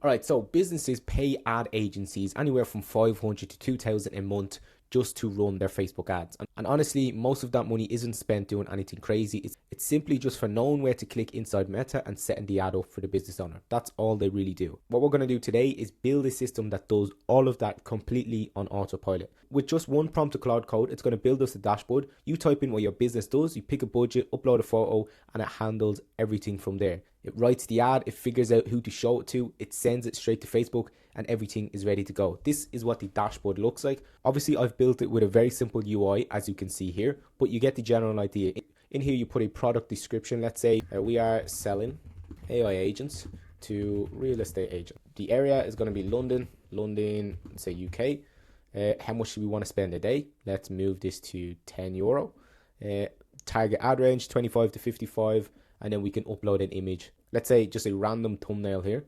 All right, so businesses pay ad agencies anywhere from 500 to 2,000 a month just to run their Facebook ads. And honestly, most of that money isn't spent doing anything crazy. It's simply just for knowing where to click inside Meta and setting the ad up for the business owner. That's all they really do. What we're going to do today is build a system that does all of that completely on autopilot. With just one prompt to Claude Code, it's going to build us a dashboard. You type in what your business does, you pick a budget, upload a photo, and it handles everything from there. It writes the ad, it figures out who to show it to, it sends it straight to Facebook, and everything is ready to go. This is what the dashboard looks like. Obviously, I've built it with a very simple UI, as you can see here, but you get the general idea. In here, you put a product description. Let's say we are selling AI agents to real estate agents. The area is going to be London, let's say UK. How much do we want to spend a day? Let's move this to €10. Target ad range 25 to 55. And then we can upload an image. Let's say just a random thumbnail here.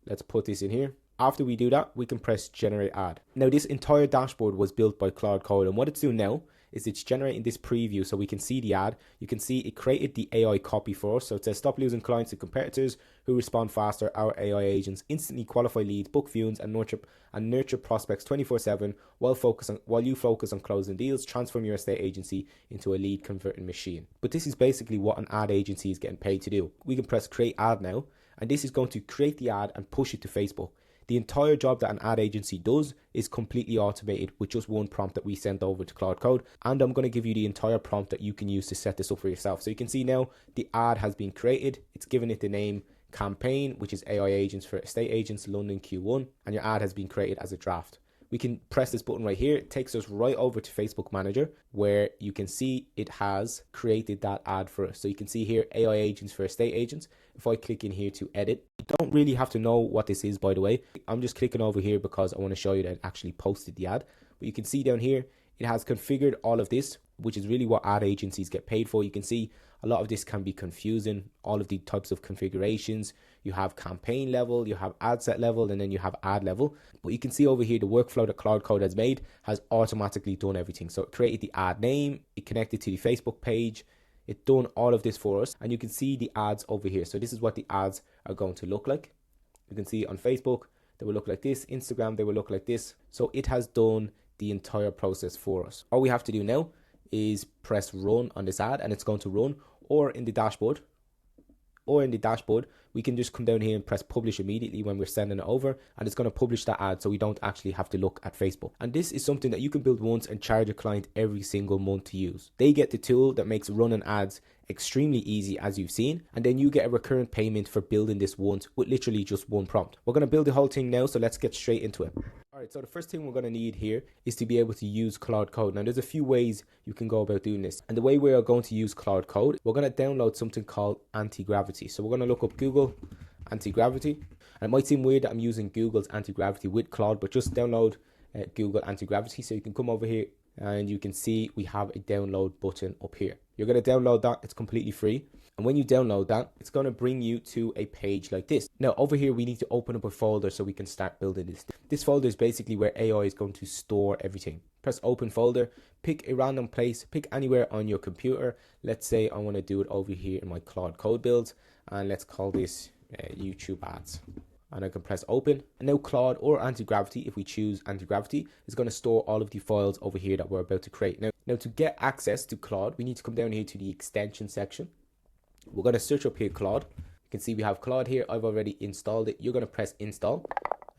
Let's put this in here. After we do that, we can press generate ad. Now this entire dashboard was built by Claude Code, and what it's doing now is it's generating this preview so we can see the ad. You can see it created the AI copy for us. So it says stop losing clients to competitors who respond faster. Our AI agents instantly qualify leads, book viewings, and nurture prospects 24/7 while you focus on closing deals. Transform your estate agency into a lead converting machine. But this is basically what an ad agency is getting paid to do. We can press create ad now, and this is going to create the ad and push it to Facebook. The entire job that an ad agency does is completely automated with just one prompt that we sent over to Claude Code. And I'm going to give you the entire prompt that you can use to set this up for yourself. So you can see now the ad has been created. It's given it the name campaign, which is AI agents for estate agents, London Q1. And your ad has been created as a draft. We can press this button right here. It takes us right over to Facebook Manager, where you can see it has created that ad for us. So you can see here, AI agents for estate agents. If I click in here to edit, you don't really have to know what this is, by the way. I'm just clicking over here because I want to show you that it actually posted the ad. But you can see down here, it has configured all of this, which is really what ad agencies get paid for. You can see a lot of this can be confusing, all of the types of configurations. You have campaign level, you have ad set level, and then you have ad level. But you can see over here, the workflow that Claude Code has made has automatically done everything. So it created the ad name, it connected to the Facebook page, it done all of this for us. And you can see the ads over here. So this is what the ads are going to look like. You can see on Facebook, they will look like this. Instagram, they will look like this. So it has done the entire process for us. All we have to do now is press run on this ad, and it's going to run. Or in the dashboard, we can just come down here and press publish immediately when we're sending it over, and it's going to publish that ad so we don't actually have to look at Facebook. And this is something that you can build once and charge a client every single month to use. They get the tool that makes running ads extremely easy, as you've seen, and then you get a recurrent payment for building this once with literally just one prompt. We're going to build the whole thing now, so let's get straight into it. Alright, so the first thing we're going to need here is to be able to use Claude Code. Now there's a few ways you can go about doing this, and the way we are going to use Claude Code, we're going to download something called anti-gravity. So we're going to look up Google anti-gravity, and it might seem weird that I'm using Google's anti-gravity with Claude, but just download Google anti-gravity. So you can come over here and you can see we have a download button up here. You're going to download that. It's completely free. And when you download that, it's going to bring you to a page like this. Now over here, we need to open up a folder so we can start building this. This folder is basically where AI is going to store everything. Press open folder, pick a random place, pick anywhere on your computer. Let's say I want to do it over here in my Claude Code build, and let's call this YouTube ads. And I can press open. And now Claude or anti-gravity, if we choose anti-gravity, is going to store all of the files over here that we're about to create. Now to get access to Claude, we need to come down here to the extension section. We're going to search up here Claude. You can see we have Claude here. I've already installed it. You're going to press install,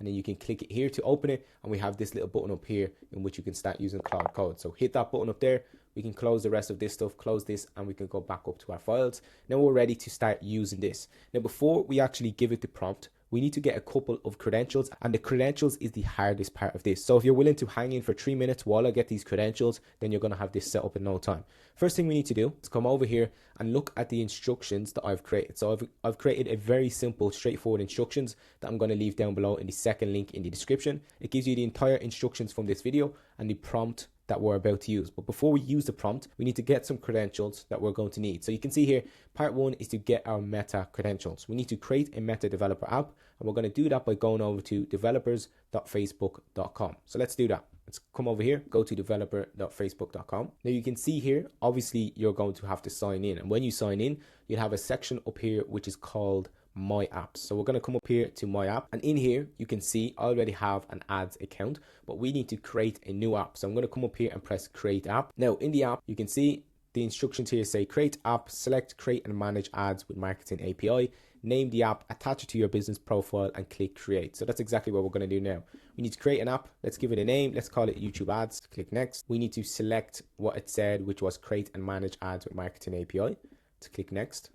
and then you can click it here to open it, and we have this little button up here in which you can start using Claude Code. So hit that button up there. We can close the rest of this stuff, close this, and we can go back up to our files. Now we're ready to start using this. Now before we actually give it the prompt, we need to get a couple of credentials, and the credentials is the hardest part of this. So if you're willing to hang in for 3 minutes while I get these credentials, then you're going to have this set up in no time. First thing we need to do is come over here and look at the instructions that I've created. So I've created a very simple, straightforward instructions that I'm going to leave down below in the second link in the description. It gives you the entire instructions from this video and the prompt that we're about to use. But before we use the prompt, we need to get some credentials that we're going to need. So you can see here, part one is to get our Meta credentials. We need to create a Meta developer app, and we're going to do that by going over to developers.facebook.com. So let's do that. Let's come over here, go to developer.facebook.com. Now you can see here, obviously you're going to have to sign in. And when you sign in, you'll have a section up here which is called my apps. So we're going to come up here to my app, and in here you can see I already have an ads account, but we need to create a new app. So I'm going to come up here and press create app. Now in the app you can see the instructions here say create app, select create and manage ads with marketing API, name the app, attach it to your business profile, and click create. So that's exactly what we're going to do now. We need to create an app. Let's give it a name. Let's call it YouTube ads. Click next. We need to select what it said, which was create and manage ads with marketing API. Let's click next.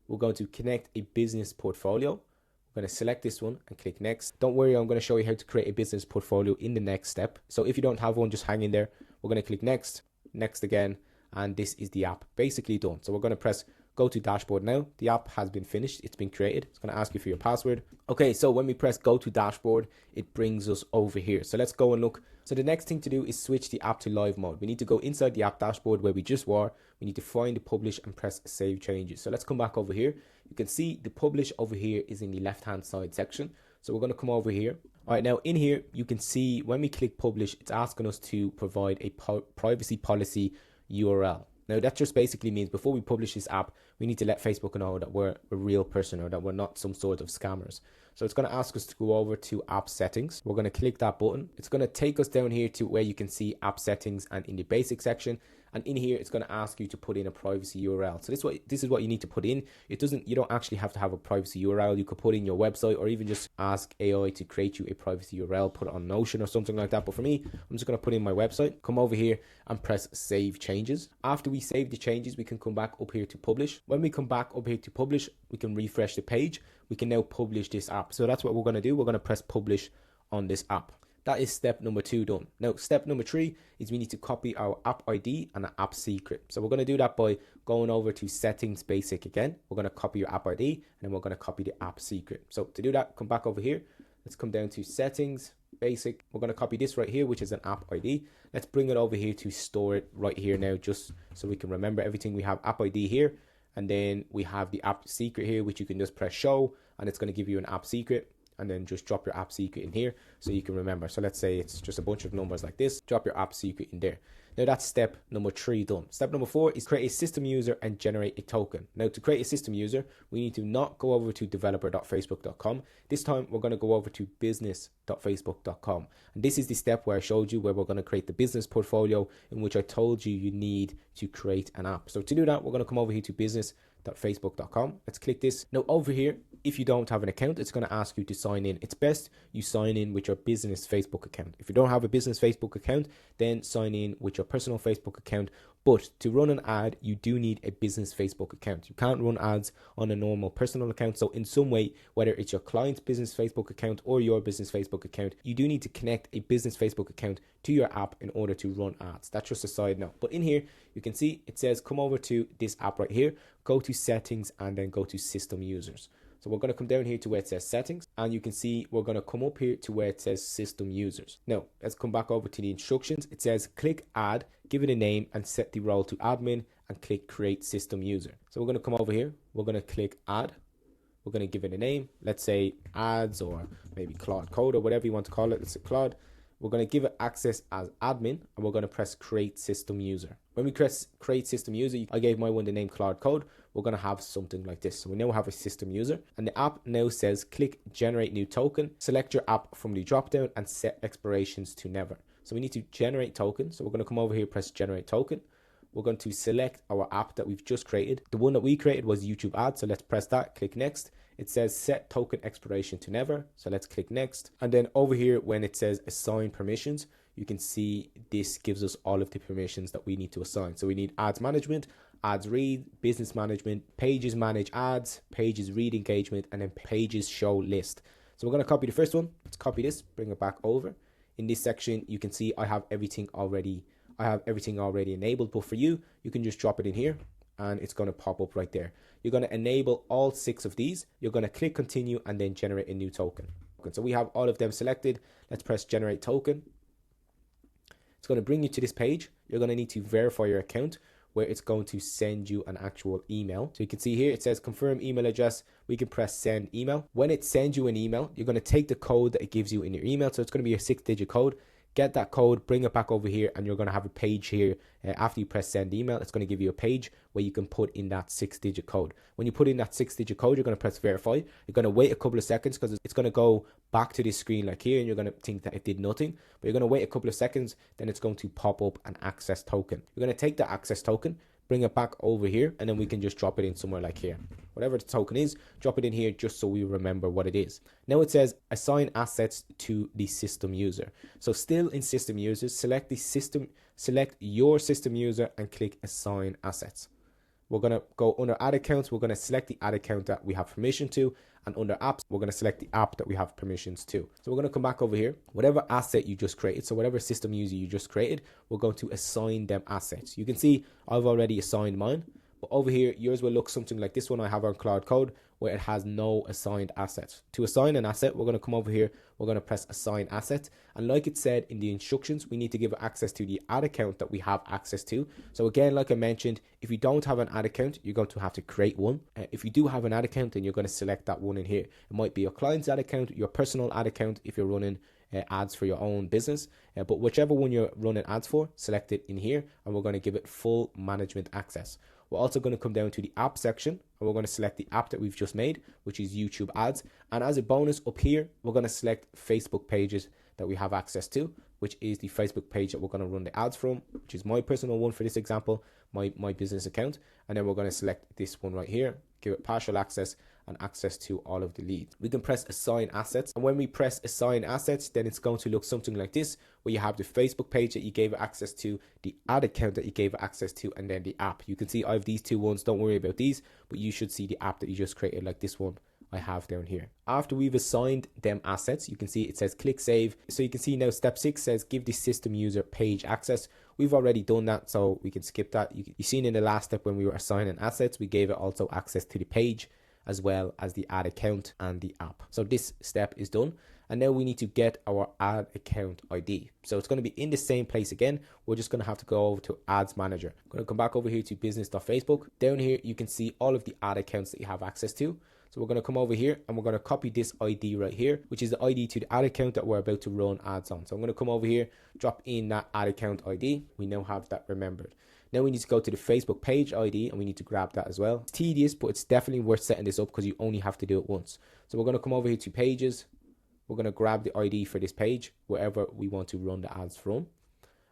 We're going to connect a business portfolio. We're going to select this one and click next. Don't worry, I'm going to show you how to create a business portfolio in the next step. So if you don't have one, just hang in there. We're going to click next, next again, and this is the app basically done. So we're going to press go to dashboard now. The app has been finished. It's been created. It's going to ask you for your password. Okay, so when we press go to dashboard, it brings us over here. So let's go and look. So the next thing to do is switch the app to live mode. We need to go inside the app dashboard where we just were. We need to find the publish and press save changes. So let's come back over here. You can see the publish over here is in the left hand side section. So we're going to come over here. All right, now in here, you can see when we click publish, it's asking us to provide a privacy policy URL. Now that just basically means before we publish this app, we need to let Facebook know that we're a real person or that we're not some sort of scammers. So it's going to ask us to go over to app settings. We're going to click that button. It's going to take us down here to where you can see app settings and in the basic section. And in here, it's going to ask you to put in a privacy URL. So this is what you need to put in. You don't actually have to have a privacy URL. You could put in your website or even just ask AI to create you a privacy URL, put it on Notion or something like that. But for me, I'm just going to put in my website, come over here and press save changes. After we save the changes, we can come back up here to publish. When we come back up here to publish, we can refresh the page. We can now publish this app. So that's what we're going to do. We're going to press publish on this app. That is step number 2 done. Now, step number 3 is we need to copy our app ID and an app secret. So we're going to do that by going over to settings basic again. We're going to copy your app ID and then we're going to copy the app secret. So to do that, come back over here. Let's come down to settings basic. We're going to copy this right here, which is an app ID. Let's bring it over here to store it right here now, just so we can remember everything. We have app ID here, and then we have the app secret here, which you can just press show and it's going to give you an app secret. And then just drop your app secret in here so you can remember. So let's say it's just a bunch of numbers like this. Drop your app secret in there. Now that's step number 3 done. Step number 4 is create a system user and generate a token. Now to create a system user, we need to not go over to developer.facebook.com. This time we're going to go over to business.facebook.com. And this is the step where I showed you where we're going to create the business portfolio, in which I told you you need to create an app. So to do that, we're going to come over here to business.facebook.com. Let's click this. Now over here, if you don't have an account, it's going to ask you to sign in. It's best you sign in with your business Facebook account. If you don't have a business Facebook account, then sign in with your personal Facebook account. But to run an ad, you do need a business Facebook account. You can't run ads on a normal personal account. So in some way, whether it's your client's business Facebook account or your business Facebook account, you do need to connect a business Facebook account to your app in order to run ads. That's just a side note. But in here, you can see it says come over to this app right here, go to settings and then go to system users. So we're going to come down here to where it says settings, and you can see we're going to come up here to where it says system users. Now let's come back over to the instructions. It says click add, give it a name and set the role to admin and click create system user. So we're going to come over here. We're going to click add. We're going to give it a name. Let's say ads or maybe Claude Code or whatever you want to call it. Let's say Claude. We're going to give it access as admin and we're going to press create system user. When we press create system user, I gave my one the name Claude Code. We're going to have something like this. So we now have a system user and the app now says click generate new token, select your app from the drop down and set expirations to never. So we need to generate token. So we're going to come over here, press generate token. We're going to select our app that we've just created. The one that we created was YouTube ads. So let's press that, click next. It says set token expiration to never. So let's click next. And then over here, when it says assign permissions, you can see this gives us all of the permissions that we need to assign. So we need ads management, ads read, business management, pages manage ads, pages read engagement, and then pages show list. So we're going to copy the first one. Let's copy this, bring it back over. In this section, you can see I have everything already enabled, but for you, you can just drop it in here and it's going to pop up right there. You're going to enable all 6 of these. You're going to click continue and then generate a new token. So we have all of them selected. Let's press generate token. It's going to bring you to this page. You're going to need to verify your account, where it's going to send you an actual email. So you can see here, it says confirm email address. We can press send email. When it sends you an email, you're going to take the code that it gives you in your email. So it's going to be a 6-digit code. get that code, bring it back over here, and you're going to have a page here. After you press send email, it's going to give you a page where you can put in that 6-digit code. When you put in that 6-digit code, you're going to press verify. You're going to wait a couple of seconds because it's going to go back to this screen like here, and you're going to think that it did nothing. But you're going to wait a couple of seconds, then it's going to pop up an access token. You're going to take the access token, bring it back over here, and then we can just drop it in somewhere like here. Whatever the token is, drop it in here just so we remember what it is. Now it says assign assets to the system user. So still in system users, select your system user and click assign assets. We're going to go under ad accounts. We're going to select the ad account that we have permission to, and under apps, we're going to select the app that we have permissions to. So we're going to come back over here, whatever asset you just created. So whatever system user you just created, we're going to assign them assets. You can see I've already assigned mine, but over here, yours will look something like this one I have on Claude Code, where it has no assigned assets. To assign an asset, we're going to come over here, we're going to press assign asset. And like it said in the instructions, we need to give access to the ad account that we have access to. So again, like I mentioned, if you don't have an ad account, you're going to have to create one. If you do have an ad account, then you're going to select that one in here. It might be your client's ad account, your personal ad account if you're running ads for your own business, but whichever one you're running ads for, select it in here, and we're going to give it full management access. We're also going to come down to the app section, and we're going to select the app that we've just made, which is YouTube ads. And as a bonus up here, we're going to select Facebook pages that we have access to, which is the Facebook page that we're going to run the ads from, which is my personal one for this example, my business account. And then we're going to select this one right here, give it partial access and access to all of the leads. We can press assign assets, and when we press assign assets, then it's going to look something like this, where you have the Facebook page that you gave access to, the ad account that you gave access to, and then the app. You can see I have these two ones, don't worry about these, but you should see the app that you just created, like this one I have down here. After we've assigned them assets, you can see it says click save. So you can see now step 6 says give the system user page access. We've already done that, so we can skip that. You've seen in the last step when we were assigning assets, we gave it also access to the page as well as the ad account and the app. So this step is done. And now we need to get our ad account ID. So it's going to be in the same place again. We're just going to have to go over to ads manager. I'm going to come back over here to business.facebook. Down here, you can see all of the ad accounts that you have access to. So we're going to come over here and we're going to copy this ID right here, which is the ID to the ad account that we're about to run ads on. So I'm going to come over here, drop in that ad account ID. We now have that remembered. Now we need to go to the Facebook page ID and we need to grab that as well. It's tedious, but it's definitely worth setting this up because you only have to do it once. So we're going to come over here to pages. We're going to grab the ID for this page, wherever we want to run the ads from.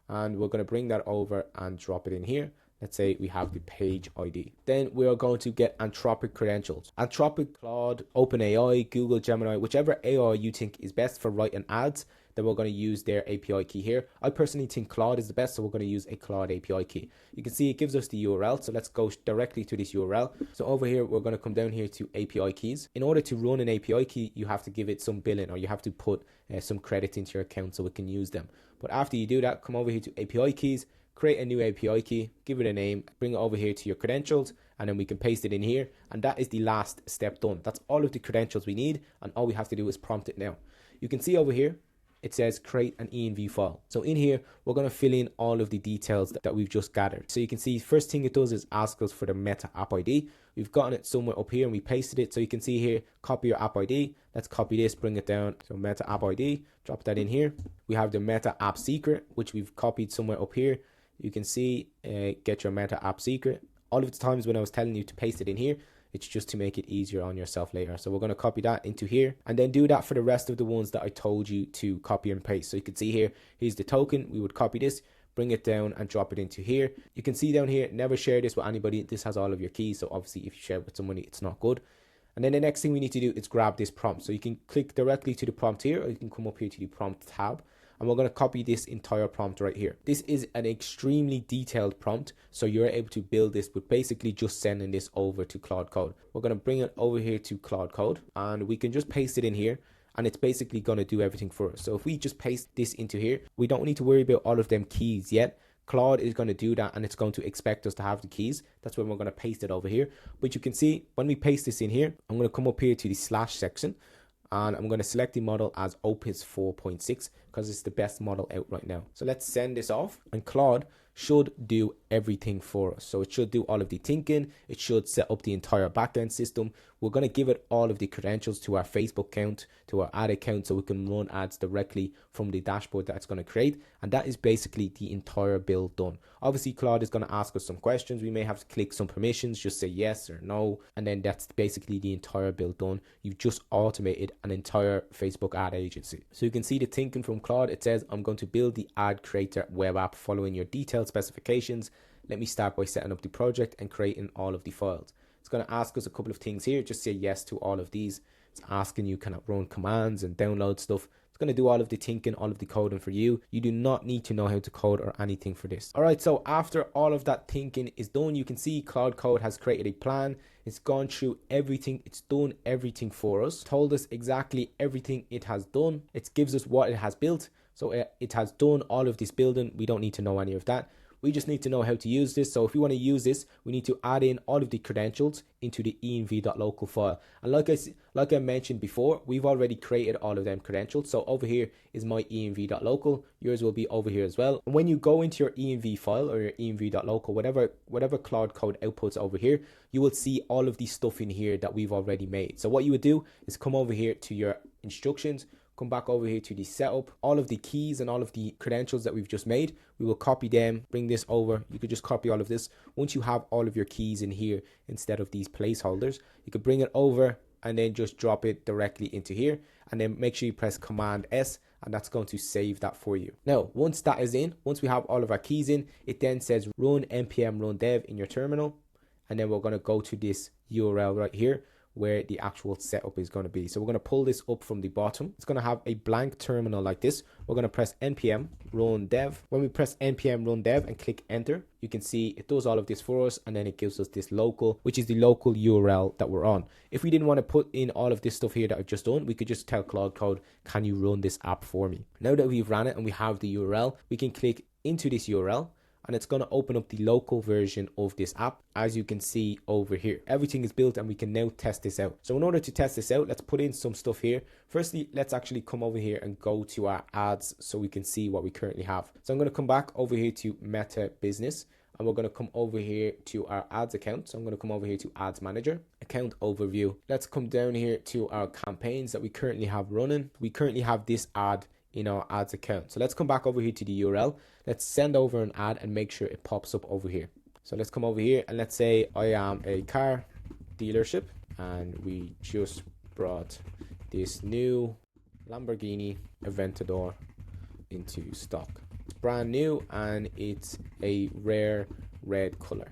And we're going to bring that over and drop it in here. Let's say we have the page ID. Then we are going to get Anthropic credentials. Anthropic, Claude, OpenAI, Google, Gemini, whichever AI you think is best for writing ads, then we're going to use their API key here. I personally think Claude is the best, so we're going to use a Claude API key. You can see it gives us the URL, so let's go directly to this URL. So over here, we're going to come down here to API keys. In order to run an API key, you have to give it some billing, or you have to put some credit into your account so it can use them. But after you do that, come over here to API keys, create a new API key, give it a name, bring it over here to your credentials, and then we can paste it in here. And that is the last step done. That's all of the credentials we need, and all we have to do is prompt it now. You can see over here, it says create an env file. So in here, we're going to fill in all of the details that we've just gathered. So you can see first thing it does is ask us for the meta app ID. We've gotten it somewhere up here and we pasted it. So you can see here, copy your app ID. Let's copy this, bring it down. So meta app ID, drop that in here. We have the meta app secret, which we've copied somewhere up here. You can see get your meta app secret. All of the times when I was telling you to paste it in here, it's just to make it easier on yourself later. So we're going to copy that into here and then do that for the rest of the ones that I told you to copy and paste. So you can see here, here's the token. We would copy this, bring it down and drop it into here. You can see down here, never share this with anybody. This has all of your keys. So obviously if you share it with somebody, it's not good. And then the next thing we need to do is grab this prompt. So you can click directly to the prompt here, or you can come up here to the prompt tab. And we're going to copy this entire prompt right here. This is an extremely detailed prompt, so you're able to build this with basically just sending this over to Claude Code. We're going to bring it over here to Claude Code, and we can just paste it in here, and it's basically going to do everything for us. So if we just paste this into here, we don't need to worry about all of them keys yet. Claude is going to do that, and it's going to expect us to have the keys. That's when we're going to paste it over here. But you can see when we paste this in here, I'm going to come up here to the slash section, and I'm going to select the model as Opus 4.6 because it's the best model out right now. So let's send this off, and Claude should do everything for us. So it should do all of the thinking. It should set up the entire backend system. We're going to give it all of the credentials to our Facebook account, to our ad account, so we can run ads directly from the dashboard that it's going to create. And that is basically the entire build done. Obviously, Claude is going to ask us some questions. We may have to click some permissions, just say yes or no. And then that's basically the entire build done. You've just automated an entire Facebook ad agency. So you can see the thinking from Claude. It says, I'm going to build the ad creator web app following your detailed specifications. Let me start by setting up the project and creating all of the files. It's going to ask us a couple of things here. Just say yes to all of these. It's asking you kind of run commands and download stuff. It's going to do all of the thinking, all of the coding for you. You do not need to know how to code or anything for this. All right, so after all of that thinking is done, you can see Claude Code has created a plan. It's gone through everything. It's done everything for us. Told us exactly everything it has done. It gives us what it has built. So it has done all of this building. We don't need to know any of that. We just need to know how to use this. So if we want to use this, we need to add in all of the credentials into the env.local file. And like I mentioned before, we've already created all of them credentials. So over here is my env.local. Yours will be over here as well. And when you go into your env file or your env.local, whatever Claude Code outputs over here, you will see all of the stuff in here that we've already made. So what you would do is come over here to your instructions, come back over here to the setup, all of the keys and all of the credentials that we've just made. We will copy them, bring this over. You could just copy all of this. Once you have all of your keys in here instead of these placeholders, you could bring it over and then just drop it directly into here. And then make sure you press Command S, and that's going to save that for you. Now, once that is in, once we have all of our keys in, it then says run npm run dev in your terminal. And then we're going to go to this URL right here, where the actual setup is going to be. So we're going to pull this up from the bottom. It's going to have a blank terminal like this. We're going to press npm run dev. When we press npm run dev and click enter, you can see it does all of this for us, and then it gives us this local, which is the local URL that we're on. If we didn't want to put in all of this stuff here that I've just done, we could just tell Claude Code, can you run this app for me? Now that we've ran it and we have the URL, we can click into this URL, and it's going to open up the local version of this app, as you can see over here. Everything is built and we can now test this out. So in order to test this out, let's put in some stuff here. Firstly, let's actually come over here and go to our ads so we can see what we currently have. So I'm going to come back over here to Meta Business, and we're going to come over here to our ads account. So I'm going to come over here to Ads Manager, Account Overview. Let's come down here to our campaigns that we currently have running. We currently have this ad in our ads account. So let's come back over here to the URL. Let's send over an ad and make sure it pops up over here. So let's come over here and let's say I am a car dealership and we just brought this new Lamborghini Aventador into stock. It's brand new and it's a rare red color.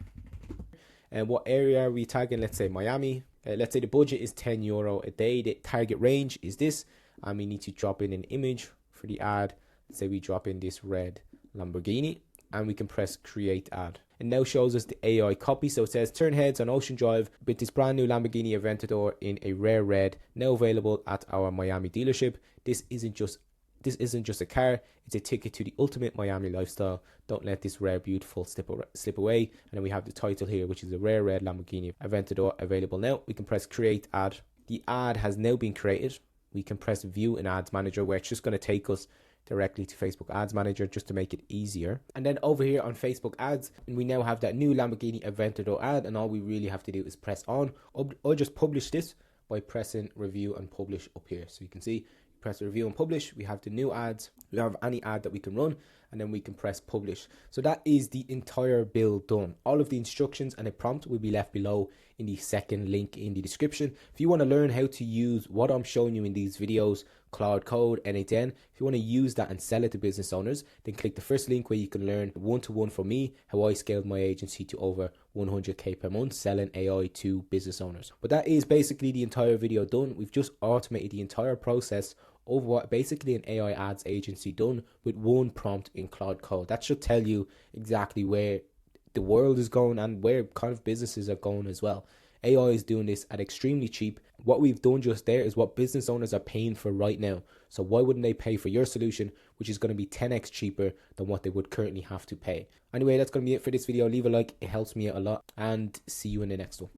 And what area are we tagging? Let's say Miami. Let's say the budget is €10 a day. The target range is this, and we need to drop in an image for the ad. Let's say we drop in this red Lamborghini, and we can press create ad. It now shows us the AI copy. So it says turn heads on Ocean Drive with this brand new Lamborghini Aventador in a rare red, now available at our Miami dealership. This isn't just a car, it's a ticket to the ultimate Miami lifestyle. Don't let this rare beautiful slip away. And then we have the title here, which is a rare red Lamborghini Aventador available now. We can press create ad. The ad has now been created. We can press view in Ads Manager, where it's just going to take us directly to Facebook Ads Manager just to make it easier. And then over here on Facebook Ads, we now have that new Lamborghini Aventador ad, and all we really have to do is press on. I'll just publish this by pressing review and publish up here. So you can see, press review and publish, we have the new ads, we have any ad that we can run, and then we can press publish. So that is the entire build done. All of the instructions and a prompt will be left below in the second link in the description. If you want to learn how to use what I'm showing you in these videos, Claude Code, N8N, if you want to use that and sell it to business owners, then click the first link where you can learn one-to-one from me how I scaled my agency to over 100k per month selling AI to business owners. But that is basically the entire video done. We've just automated the entire process of what basically an AI ads agency done with one prompt in Claude Code. That should tell you exactly where the world is going and where kind of businesses are going as well. AI is doing this at extremely cheap. What we've done just there is what business owners are paying for right now. So why wouldn't they pay for your solution, which is going to be 10x cheaper than what they would currently have to pay? Anyway, that's going to be it for this video. Leave a like, it helps me out a lot, and see you in the next one.